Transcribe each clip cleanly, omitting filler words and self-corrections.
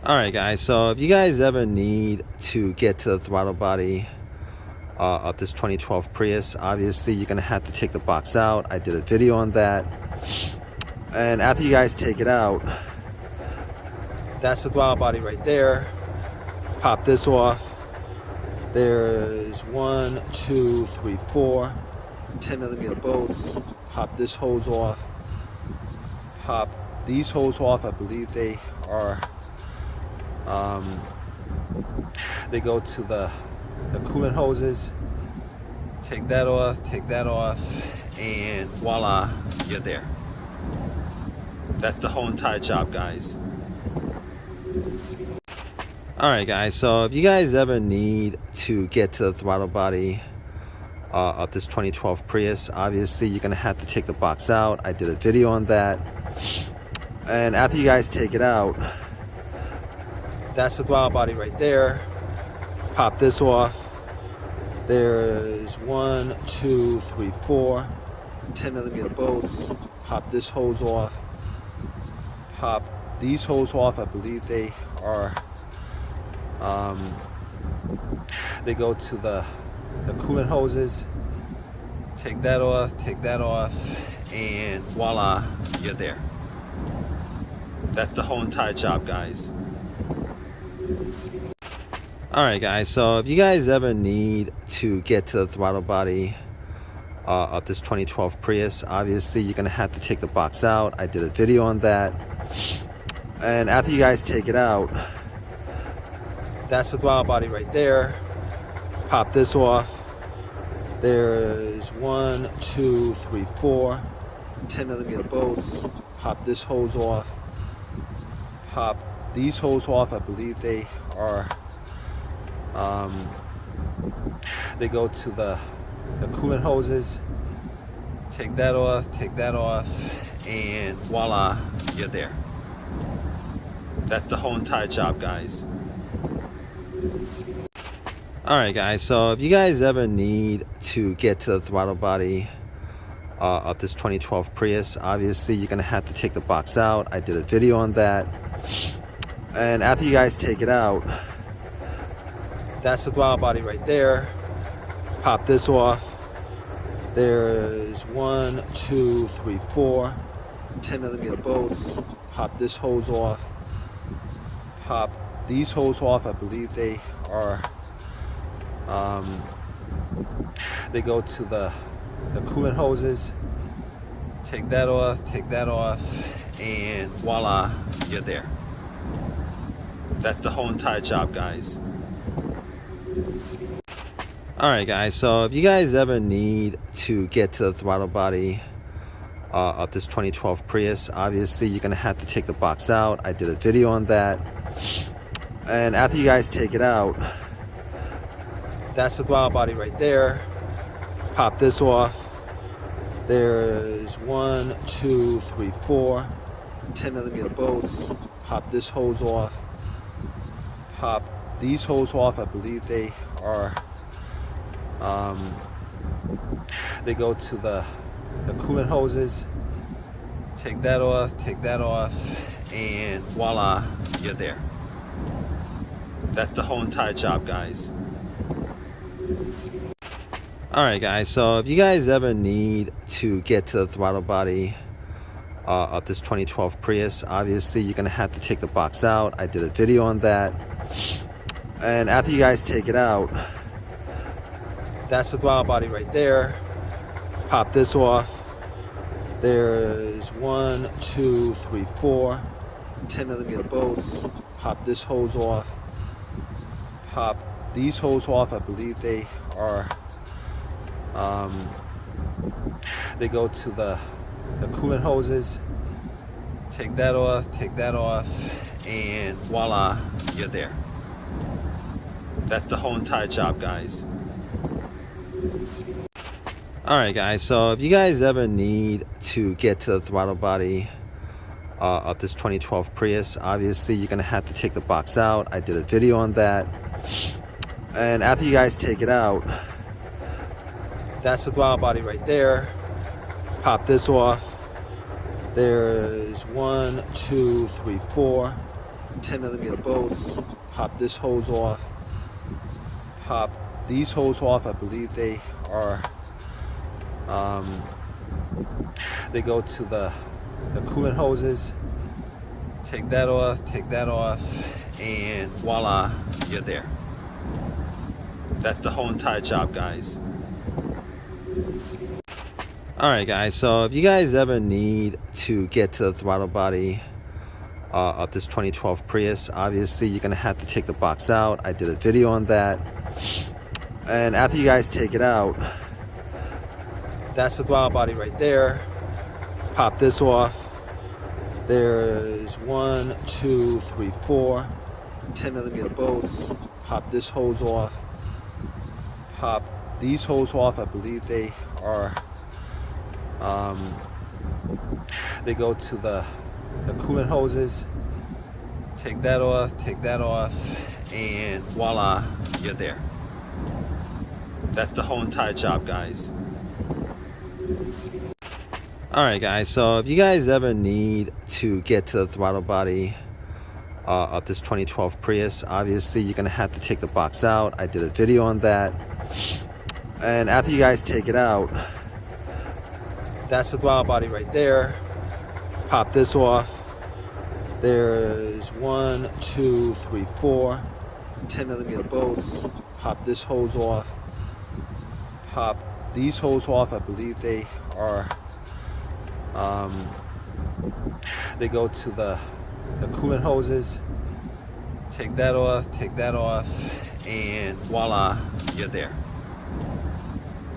Alright guys, so if you guys ever need to get to the throttle body of this 2012 Prius, obviously you're going to have to take the box out. I did a video on that. And after you guys take it out, that's the throttle body right there. Pop this off. There's 1, 2, 3, 4 10mm bolts. Pop this hose off. Pop these hoses off. I believe they are they go to the coolant hoses. Take that off, and voila, you're there. That's the whole entire job, guys. Alright guys, so if you guys ever need to get to the throttle body of this 2012 Prius, obviously you're going to have to take the box out. I did a video on that. And after you guys take it out, that's the throttle body right there. Pop this off. There's 1, 2, 3, 4 10mm bolts. Pop this hose off. Pop these hoses off. I believe they are they go to the coolant hoses. Take that off, and voila, you're there. That's the whole entire job, guys. Alright guys, so if you guys ever need to get to the throttle body of this 2012 Prius, obviously you're going to have to take the box out. I did a video on that. And after you guys take it out, that's the throttle body right there. Pop this off. There's 1, 2, 3, 4 10mm bolts. Pop this hose off. Pop these hoses off. I believe they are they go to the coolant hoses. Take that off, and voila, you're there. That's the whole entire job, guys. Alright guys, so if you guys ever need to get to the throttle body of this 2012 Prius, obviously you're going to have to take the box out. I did a video on that. And after you guys take it out, that's the throttle body right there. Pop this off. There's 1, 2, 3, 4 10mm bolts. Pop this hose off. Pop these hoses off. I believe they are they go to the coolant hoses. Take that off, and voila, you're there. That's the whole entire job, guys. Alright guys, so if you guys ever need to get to the throttle body of this 2012 Prius, obviously you're going to have to take the box out. I did a video on that. And after you guys take it out, that's the throttle body right there. Pop this off. There's 1, 2, 3, 4 10mm bolts. Pop this hose off. Pop these hoses off. I believe they are they go to the coolant hoses. Take that off, and voila, you're there. That's the whole entire job, guys. Alright guys, so if you guys ever need to get to the throttle body of this 2012 Prius, obviously you're going to have to take the box out. I did a video on that. And after you guys take it out, that's the throttle body right there. Pop this off. There's 1, 2, 3, 4 10mm bolts. Pop this hose off. Pop these hoses off. I believe they are they go to the coolant hoses. Take that off, and voila, you're there. That's the whole entire job, guys. Alright guys, so if you guys ever need to get to the throttle body of this 2012 Prius, obviously you're going to have to take the box out. I did a video on that. And after you guys take it out, that's the throttle body right there. Pop this off. There's 1, 2, 3, 4 10mm bolts, pop this hose off, pop these hose off. I believe they are, they go to the coolant hoses. Take that off, and voila, you're there. That's the whole entire job, guys. Alright guys, so if you guys ever need to get to the throttle body of this 2012 Prius, obviously you're going to have to take the box out. I did a video on that. And after you guys take it out, that's the throttle body right there. Pop this off. There's 1, 2, 3, 4 10mm bolts. Pop this hose off. Pop these hose off. I believe they are, they go to the coolant hoses. Take that off, and voila, you're there. That's the whole entire job, guys. Alright guys, so if you guys ever need to get to the throttle body of this 2012 Prius, obviously you're going to have to take the box out. I did a video on that. And after you guys take it out, that's the throttle body right there. Pop this off. There's 1, 2, 3, 4 10mm bolts. Pop this hose off. Pop these hose off. I believe they are, they go to the coolant hoses. Take that off, and voila, you're there.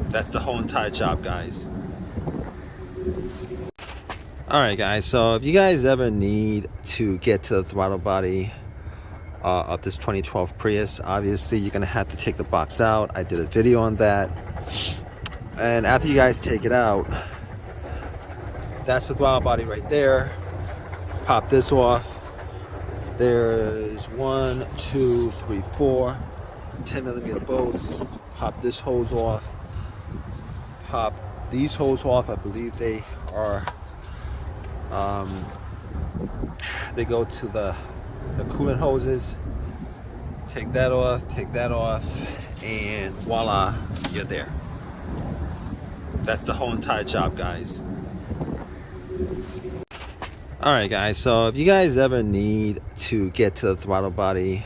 That's the whole entire job, guys. Alright guys, so if you guys ever need to get to the throttle body of this 2012 Prius, obviously you're going to have to take the box out. I did a video on that. And after you guys take it out, that's the throttle body right there. Pop this off. There's 1, 2, 3, 4 10mm bolts. Pop this hose off. Pop these hose off. I believe they are, they go to the coolant hoses. Take that off, and voila, you're there. That's the whole entire job, guys. Alright guys, so if you guys ever need to get to the throttle body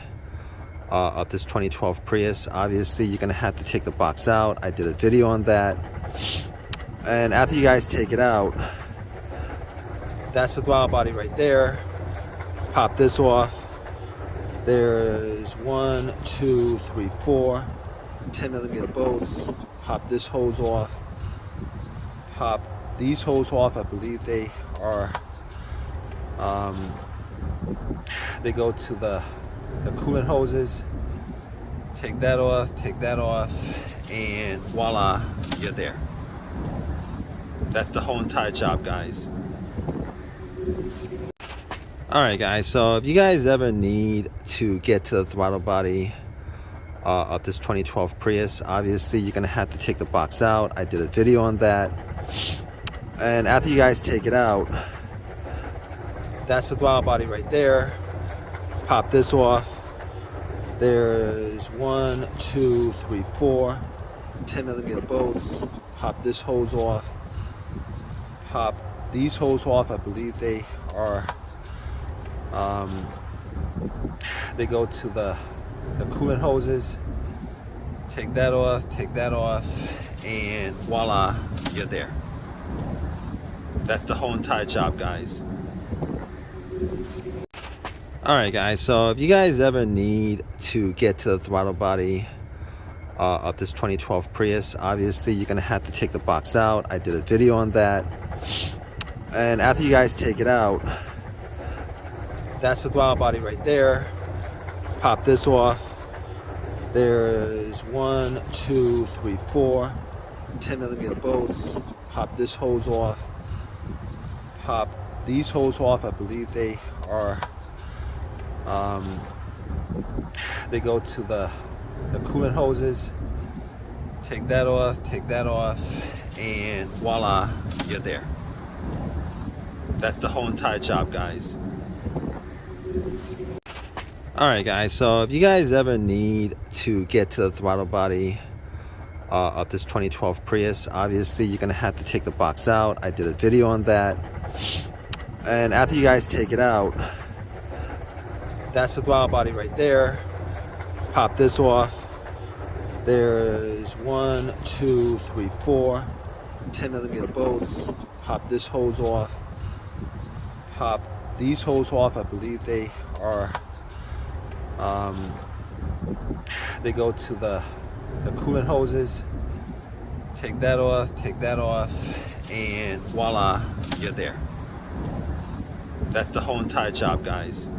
of this 2012 Prius, obviously you're going to have to take the box out. I did a video on that. And after you guys take it out, that's the throttle body right there. Pop this off. There's 1, 2, 3, 4 10mm bolts. Pop this hose off. Pop these hose off. I believe they are, they go to the coolant hoses. Take that off, and voila, you're there. That's the whole entire job, guys. Alright guys, so if you guys ever need to get to the throttle body of this 2012 Prius, obviously you're going to have to take the box out. I did a video on that. And after you guys take it out, that's the throttle body right there. Pop this off. There's 1, 2, 3, 4 10mm bolts. Pop this hose off. Pop these hose off. I believe they are, they go to the coolant hoses. Take that off, and voila, you're there. That's the whole entire job, guys. Alright guys, so if you guys ever need to get to the throttle body of this 2012 Prius, obviously you're going to have to take the box out. I did a video on that. And after you guys take it out, that's the throttle body right there. Pop this off. There's 1, 2, 3, 4 10mm bolts. Pop this hose off. Pop these hose off. I believe they are, they go to the coolant hoses. Take that off, and voila, you're there. That's the whole entire job, guys. Alright guys, so if you guys ever need to get to the throttle body of this 2012 Prius, obviously you're going to have to take the box out. I did a video on that. And after you guys take it out, that's the throttle body right there. Pop this off. There's 1, 2, 3, 4 10mm bolts. Pop this hose off. Pop these hoses off. I believe they are they go to the coolant hoses. Take that off, and voila, you're there. That's the whole entire job, guys.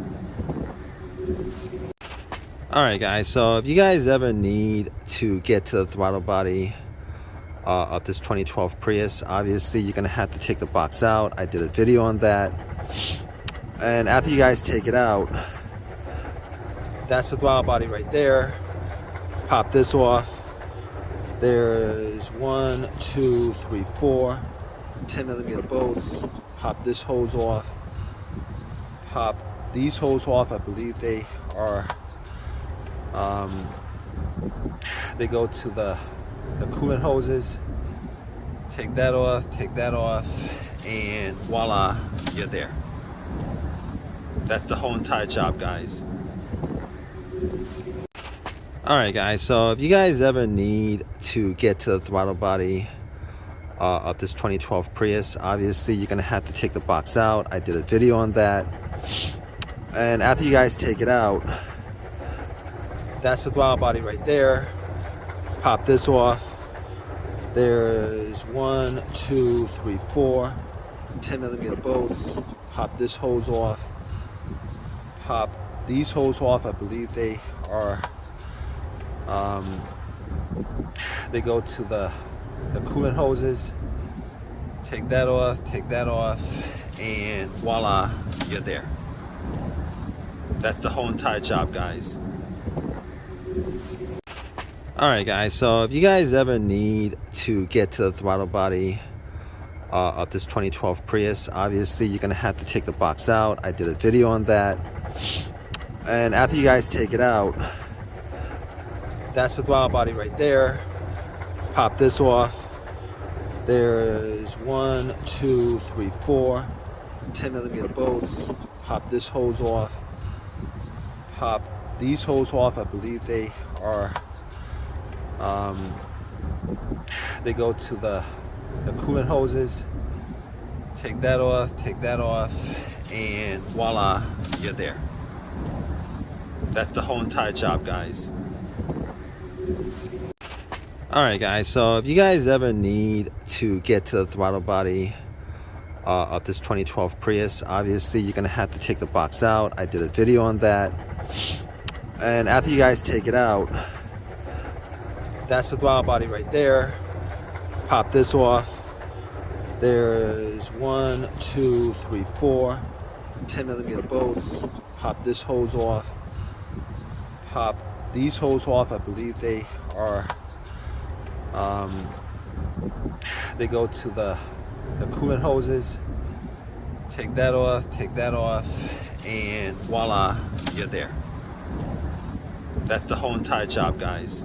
Alright guys, so if you guys ever need to get to the throttle body of this 2012 Prius, obviously you're going to have to take the box out. I did a video on that. And after you guys take it out, that's the throttle body right there. Pop this off. There's 1, 2, 3, 4 10mm bolts. Pop this hose off. Pop these hoses off. I believe they are they go to the coolant hoses. Take that off, and voila, you're there. That's the whole entire job, guys. Alright guys, so if you guys ever need to get to the throttle body of this 2012 Prius, obviously you're going to have to take the box out. I did a video on that. And after you guys take it out, that's the throttle body right there. Pop this off. There's 1, 2, 3, 4 10mm bolts. Pop this hose off. Pop these hoses off. I believe they are they go to the coolant hoses. Take that off, and voila, you're there. That's the whole entire job, guys. Alright guys, so if you guys ever need to get to the throttle body of this 2012 Prius, obviously you're going to have to take the box out. I did a video on that. And after you guys take it out, that's the throttle body right there. Pop this off. There's 1, 2, 3, 4 10mm bolts. Pop this hose off. Pop these hoses off. I believe they are they go to the coolant hoses. Take that off, and voila, you're there. That's the whole entire job, guys. Alright guys, so if you guys ever need to get to the throttle body of this 2012 Prius, obviously you're going to have to take the box out. I did a video on that. And after you guys take it out, that's the throttle body right there. Pop this off. There's 1, 2, 3, 4 10mm bolts. Pop this hose off. Pop these hoses off. I believe they are they go to the coolant hoses. Take that off, and voila, you're there. That's the whole entire job, guys.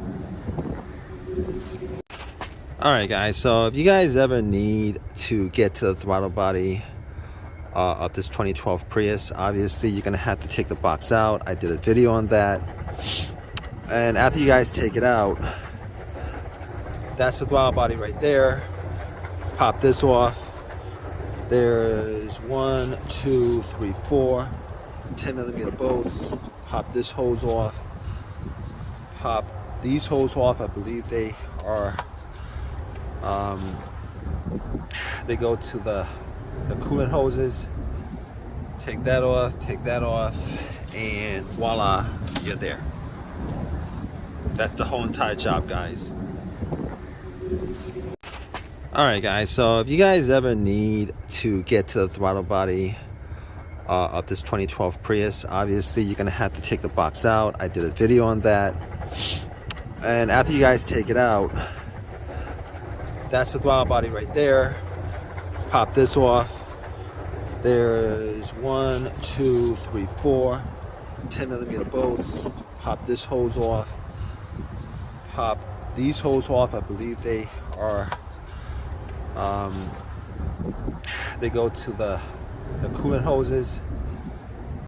Alright guys, so if you guys ever need to get to the throttle body of this 2012 Prius, obviously you're going to have to take the box out. I did a video on that. And after you guys take it out, that's the throttle body right there. Pop this off. There's 1, 2, 3, 4 10mm bolts. Pop this hose off. Pop these hoses off. I believe they are they go to the coolant hoses. Take that off, and voila, you're there. That's the whole entire job, guys. Alright guys, so if you guys ever need to get to the throttle body of this 2012 Prius, obviously you're going to have to take the box out. I did a video on that. And after you guys take it out, that's the throttle body right there. Pop this off. There's 1, 2, 3, 4 10mm bolts. Pop this hose off. Pop these hoses off. I believe they are they go to the coolant hoses.